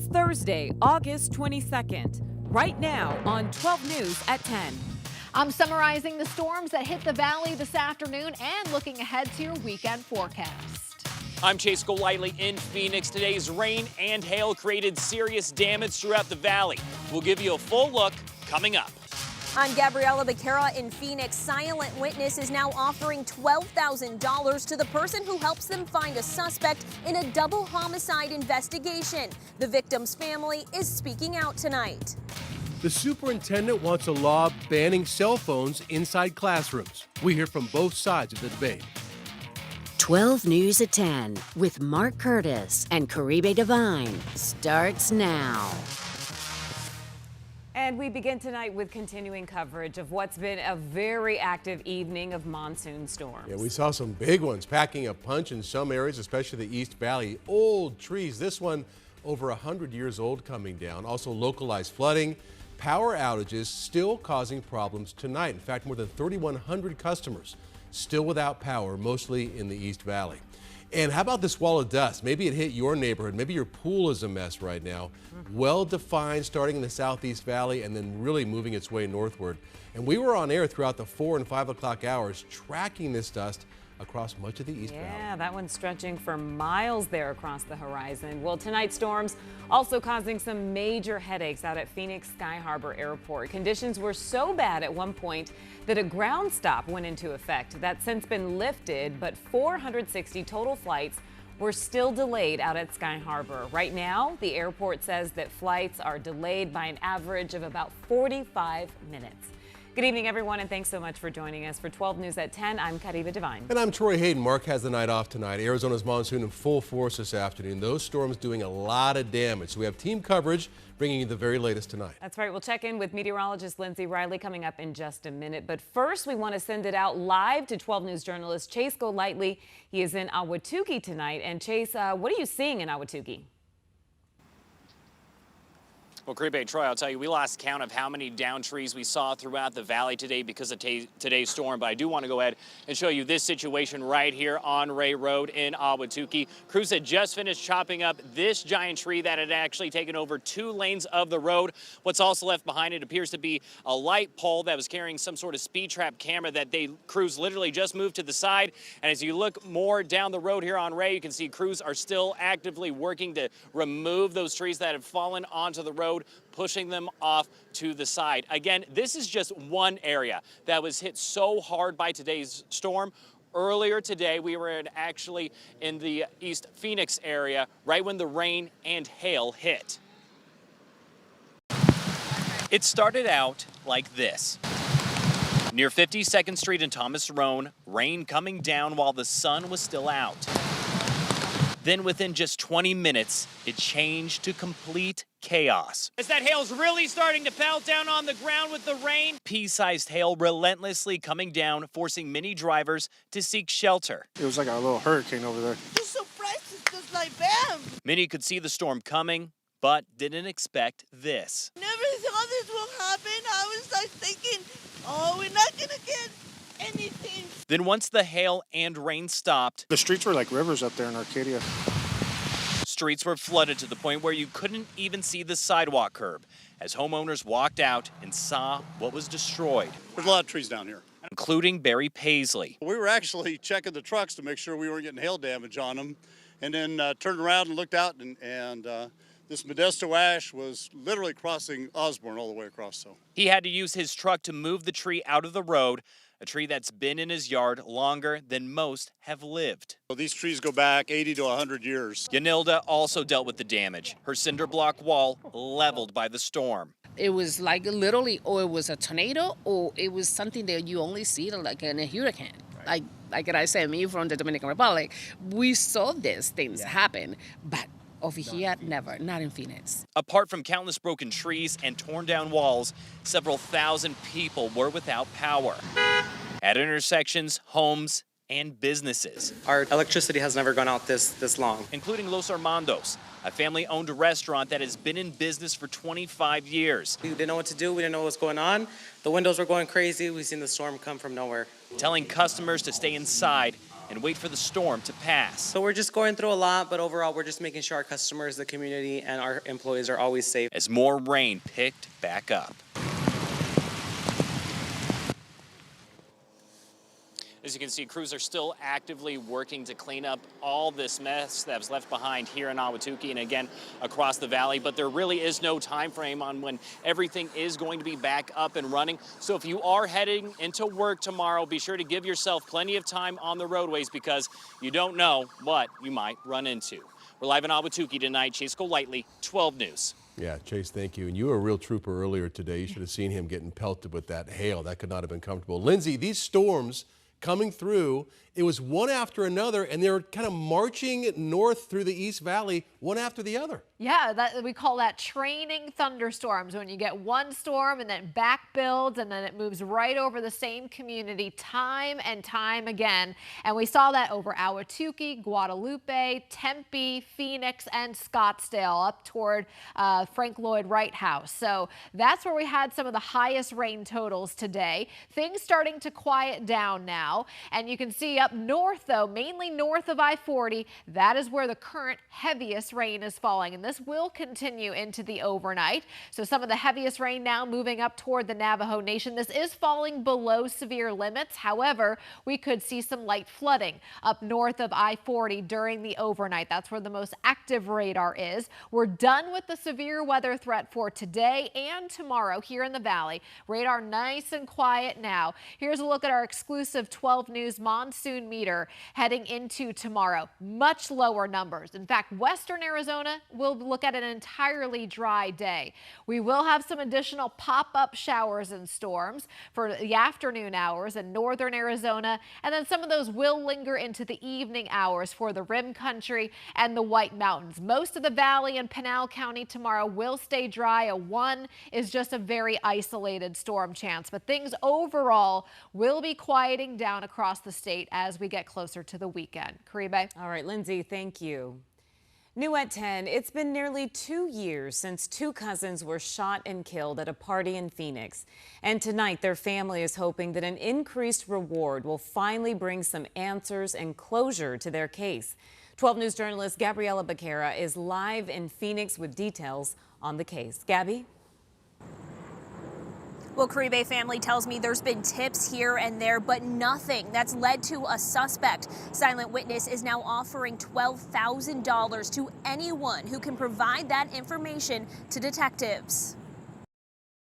It's Thursday, August 22nd. Right now on 12 News at 10. I'm summarizing the storms that hit the valley this afternoon and looking ahead to your weekend forecast. I'm Chase Golightly in Phoenix. Today's rain and hail created serious damage throughout the valley. We'll give you a full look coming up. I'm Gabriella Becerra in Phoenix. Silent Witness is now offering $12,000 to the person who helps them find a suspect in a double homicide investigation. The victim's family is speaking out tonight. The superintendent wants a law banning cell phones inside classrooms. We hear from both sides of the debate. 12 News at 10 with Mark Curtis and Caribe Divine starts now. And we begin tonight with continuing coverage of what's been a very active evening of monsoon storms. Yeah, we saw some big ones packing a punch in some areas, especially the East Valley. Old trees, this one over 100 years old coming down. Also localized flooding, power outages still causing problems tonight. In fact, more than 3,100 customers still without power, mostly in the East Valley. And how about this wall of dust? Maybe it hit your neighborhood. Maybe your pool is a mess right now. Well defined, starting in the Southeast Valley and then really moving its way northward. And we were on air throughout the 4 and 5 o'clock hours tracking this dust across much of the East Valley. Yeah, that one's stretching for miles there across the horizon. Well, tonight's storms also causing some major headaches out at Phoenix Sky Harbor Airport. Conditions were so bad at one point that a ground stop went into effect. That's since been lifted, but 460 total flights were still delayed out at Sky Harbor. Right now, the airport says that flights are delayed by an average of about 45 minutes. Good evening, everyone, and thanks so much for joining us. For 12 News at 10, I'm Caribe Divine. And I'm Troy Hayden. Mark has the night off tonight. Arizona's monsoon in full force this afternoon. Those storms doing a lot of damage. So we have team coverage bringing you the very latest tonight. That's right. We'll check in with meteorologist Lindsay Riley coming up in just a minute. But first, we want to send it out live to 12 News journalist Chase Golightly. He is in Ahwatukee tonight. And Chase, what are you seeing in Ahwatukee? Well, Caribe, Troy, I'll tell you, we lost count of how many downed trees we saw throughout the valley today because of today's storm. But I do want to go ahead and show you this situation right here on Ray Road in Ahwatukee. Crews had just finished chopping up this giant tree that had actually taken over 2 lanes of the road. What's also left behind it appears to be a light pole that was carrying some sort of speed trap camera that crews literally just moved to the side. And as you look more down the road here on Ray, you can see crews are still actively working to remove those trees that have fallen onto the road, pushing them off to the side. Again, this is just one area that was hit so hard by today's storm. Earlier today, we were actually in the East Phoenix area right when the rain and hail hit. It started out like this. Near 52nd Street and Thomas Roan, rain coming down while the sun was still out. Then within just 20 minutes, it changed to complete chaos. As that hail's really starting to pelt down on the ground with the rain, pea-sized hail relentlessly coming down, forcing many drivers to seek shelter. It was like a little hurricane over there. Just surprised, it's just like bam. Many could see the storm coming, but didn't expect this. Never thought this will happen. I was like thinking, oh, we're not gonna get anything. Then once the hail and rain stopped, The streets were like rivers up there in Arcadia. streets were flooded to the point where you couldn't even see the sidewalk curb as homeowners walked out and saw what was destroyed. There's a lot of trees down here, Including Barry Paisley. We were actually checking the trucks to make sure we weren't getting hail damage on them, and then turned around and looked out, and this Modesto ash was literally crossing Osborne all the way across. So He had to use his truck to move the tree out of the road, a tree that's been in his yard longer than most have lived. these trees go back 80 to 100 years. Yanilda also dealt with the damage. Her cinder block wall leveled by the storm. It was like literally, or it was a tornado, or it was something that you only see like in a hurricane. Like I said, me from the Dominican Republic, we saw these things happen, but over here, never, not in Phoenix. Apart from countless broken trees and torn down walls, several thousand people were without power at intersections, homes, and businesses. Our electricity has never gone out this long. Including Los Armandos, a family-owned restaurant that has been in business for 25 years. We didn't know what to do. We didn't know what was going on. The windows were going crazy. We seen the storm come from nowhere. Telling customers to stay inside and wait for the storm to pass. So we're just going through a lot, but overall we're just making sure our customers, the community, and our employees are always safe. As more rain picked back up. As you can see, crews are still actively working to clean up all this mess that was left behind here in Ahwatukee and again across the valley. But there really is no time frame on when everything is going to be back up and running. So if you are heading into work tomorrow, be sure to give yourself plenty of time on the roadways because you don't know what you might run into. We're live in Ahwatukee tonight. Chase Golightly, 12 News. Yeah, Chase, thank you. And you were a real trooper earlier today. You should have seen him getting pelted with that hail. That could not have been comfortable. Lindsay, these storms coming through, it was one after another, and they were kind of marching north through the East Valley, one after the other. Yeah, we call that training thunderstorms, when you get one storm and then back builds and then it moves right over the same community time and time again. And we saw that over Ahwatukee, Guadalupe, Tempe, Phoenix, and Scottsdale up toward Frank Lloyd Wright House. So that's where we had some of the highest rain totals today. Things starting to quiet down now. And you can see up north, though, mainly north of I-40, that is where the current heaviest rain is falling. And this will continue into the overnight. So some of the heaviest rain now moving up toward the Navajo Nation. This is falling below severe limits. However, we could see some light flooding up north of I-40 during the overnight. That's where the most active radar is. We're done with the severe weather threat for today and tomorrow here in the valley. Radar nice and quiet now. Here's a look at our exclusive 12 News monsoon meter heading into tomorrow. Much lower numbers. In fact, western Arizona will look at an entirely dry day. We will have some additional pop-up showers and storms for the afternoon hours in northern Arizona, and then some of those will linger into the evening hours for the Rim Country and the White Mountains. Most of the valley and Pinal County tomorrow will stay dry. A 1 is just a very isolated storm chance, but things overall will be quieting down across the state as we get closer to the weekend. Caribe. All right, Lindsay, thank you. New at 10, it's been nearly 2 years since two cousins were shot and killed at a party in Phoenix. And tonight, their family is hoping that an increased reward will finally bring some answers and closure to their case. 12 News journalist Gabriela Becerra is live in Phoenix with details on the case. Gabby? Well, Caribe family tells me there's been tips here and there, but nothing that's led to a suspect. Silent Witness is now offering $12,000 to anyone who can provide that information to detectives.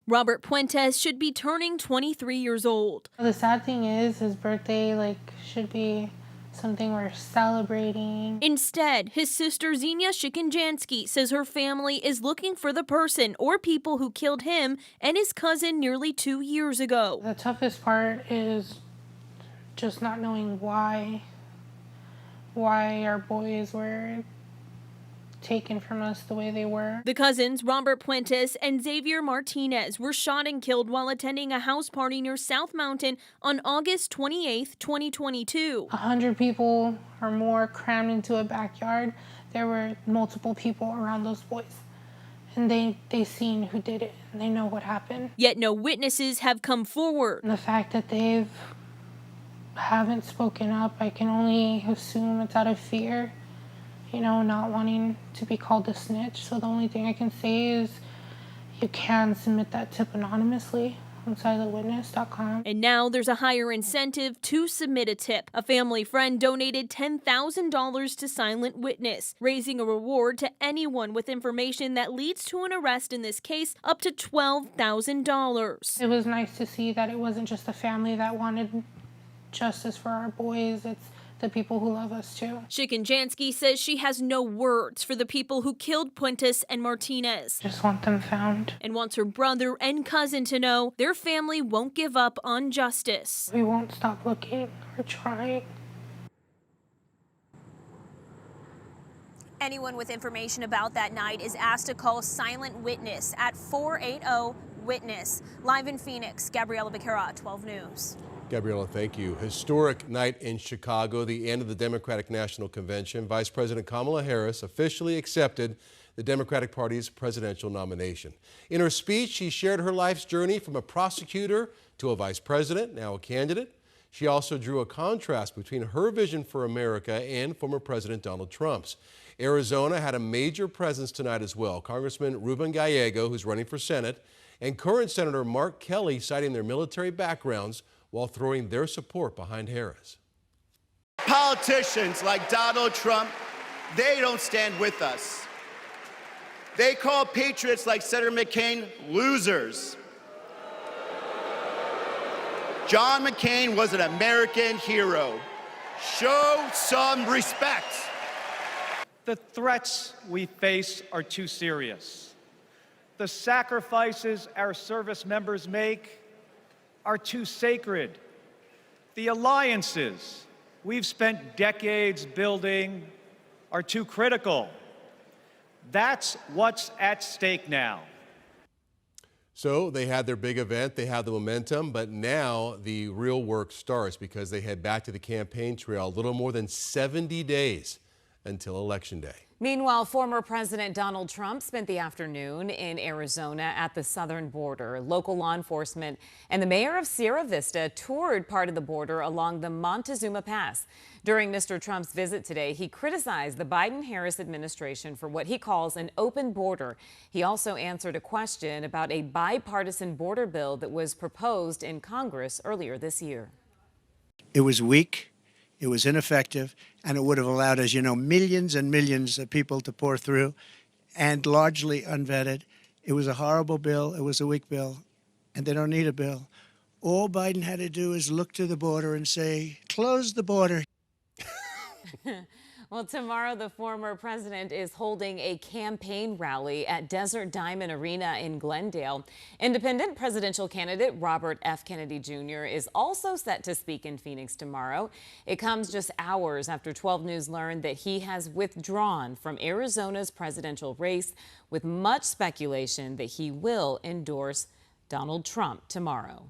Robert Puentes should be turning 23 years old. The sad thing is his birthday should be something we're celebrating. Instead, his sister Xenia Shikinjansky says her family is looking for the person or people who killed him and his cousin nearly 2 years ago. The toughest part is just not knowing why our boys were taken from us the way they were. The cousins, Robert Puentes and Xavier Martinez, were shot and killed while attending a house party near South Mountain on August 28, 2022. 100 people or more crammed into a backyard. There were multiple people around those boys. And they seen who did it, and they know what happened. Yet no witnesses have come forward. And the fact that they haven't spoken up, I can only assume it's out of fear. Not wanting to be called a snitch. So the only thing I can say is you can submit that tip anonymously on silentwitness.com. And now there's a higher incentive to submit a tip. A family friend donated $10,000 to Silent Witness, raising a reward to anyone with information that leads to an arrest in this case up to $12,000. It was nice to see that it wasn't just a family that wanted justice for our boys. It's the people who love us too. Shikinjansky says she has no words for the people who killed Puentes and Martinez. Just want them found. And wants her brother and cousin to know their family won't give up on justice. We won't stop looking or trying. Anyone with information about that night is asked to call Silent Witness at 480-WITNESS. Live in Phoenix, Gabriela Becerra, 12 News. Gabriela, thank you. Historic night in Chicago, the end of the Democratic National Convention. Vice President Kamala Harris officially accepted the Democratic Party's presidential nomination. In her speech, she shared her life's journey from a prosecutor to a vice president, now a candidate. She also drew a contrast between her vision for America and former President Donald Trump's. Arizona had a major presence tonight as well. Congressman Ruben Gallego, who's running for Senate, and current Senator Mark Kelly citing their military backgrounds while throwing their support behind Harris. Politicians like Donald Trump, they don't stand with us. They call patriots like Senator McCain losers. John McCain was an American hero. Show some respect. The threats we face are too serious. The sacrifices our service members make are too sacred. The alliances we've spent decades building are too critical. That's what's at stake now. So they had their big event, they had the momentum, but now the real work starts because they head back to the campaign trail a little more than 70 days until Election Day. Meanwhile, former President Donald Trump spent the afternoon in Arizona at the southern border. Local law enforcement and the mayor of Sierra Vista toured part of the border along the Montezuma Pass. During Mr. Trump's visit today, he criticized the Biden-Harris administration for what he calls an open border. He also answered a question about a bipartisan border bill that was proposed in Congress earlier this year. It was weak. It was ineffective, and it would have allowed, as you know, millions and millions of people to pour through, and largely unvetted. It was a horrible bill. It was a weak bill, and they don't need a bill. All Biden had to do is look to the border and say, close the border. Well, tomorrow the former president is holding a campaign rally at Desert Diamond Arena in Glendale. Independent presidential candidate Robert F. Kennedy Jr. is also set to speak in Phoenix tomorrow. It comes just hours after 12 News learned that he has withdrawn from Arizona's presidential race, with much speculation that he will endorse Donald Trump tomorrow.